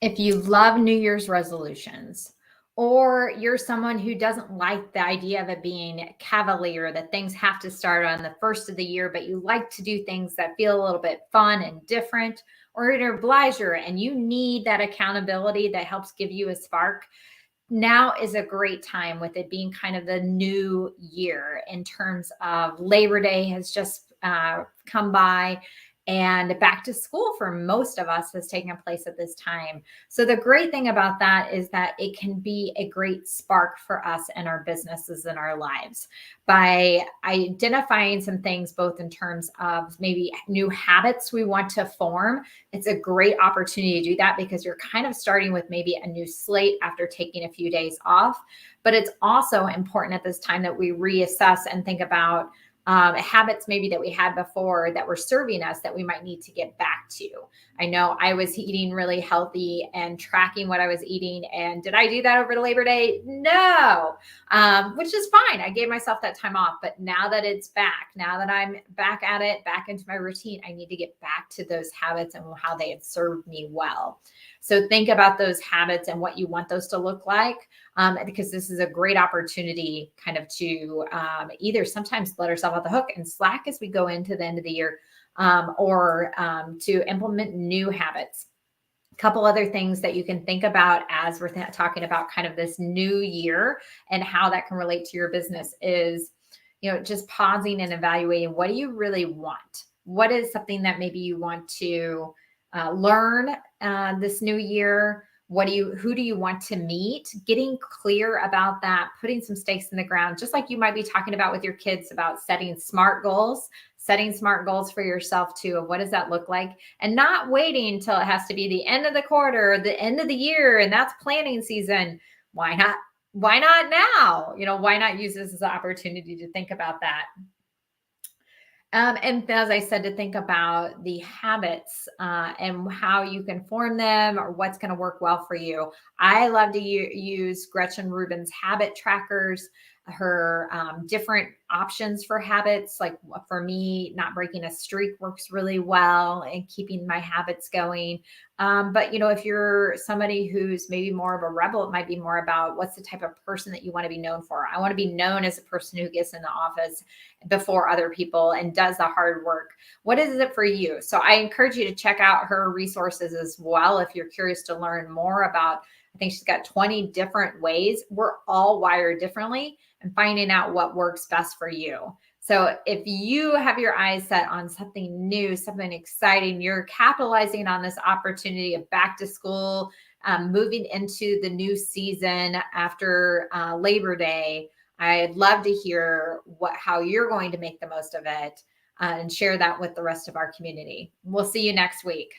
If you love New Year's resolutions, or you're someone who doesn't like the idea of it being cavalier, that things have to start on the first of the year, but you like to do things that feel a little bit fun and different, or you're an obliger and you need that accountability that helps give you a spark, now is a great time with it being kind of the new year in terms of Labor Day has just come by, and back to school for most of us has taken place at this time. So the great thing about that is that it can be a great spark for us and our businesses and our lives by identifying some things, both in terms of maybe new habits we want to form. It's a great opportunity to do that because you're kind of starting with maybe a new slate after taking a few days off. But it's also important at this time that we reassess and think about habits maybe that we had before that were serving us that we might need to get back to. I know I was eating really healthy and tracking what I was eating. And did I do that over Labor Day? No, which is fine. I gave myself that time off. But now that it's back, now that I'm back at it, back into my routine, I need to get back to those habits and how they have served me well. So think about those habits and what you want those to look like, because this is a great opportunity kind of to either sometimes let ourselves off the hook and slack as we go into the end of the year, or to implement new habits. A couple other things that you can think about as we're talking about kind of this new year and how that can relate to your business is, just pausing and evaluating, what do you really want? What is something that maybe you want to learn this new year? Who do you want to meet? Getting clear about that, putting some stakes in the ground, just like you might be talking about with your kids about setting smart goals for yourself too, of what does that look like, and not waiting until it has to be the end of the quarter, or the end of the year, and that's planning season. Why not? Why not now? Why not use this as an opportunity to think about that? And as I said, to think about the habits and how you can form them or what's going to work well for you. I love to use Gretchen Rubin's habit trackers, her different options for habits. Like for me, not breaking a streak works really well and keeping my habits going. But if you're somebody who's maybe more of a rebel, it might be more about what's the type of person that you want to be known for. I want to be known as a person who gets in the office before other people and does the hard work. What is it for you? So I encourage you to check out her resources as well if you're curious to learn more about. I think she's got 20 different ways. We're all wired differently, and finding out what works best for you. So if you have your eyes set on something new, something exciting, you're capitalizing on this opportunity of back to school, moving into the new season after Labor Day, I'd love to hear how you're going to make the most of it, and share that with the rest of our community. We'll see you next week.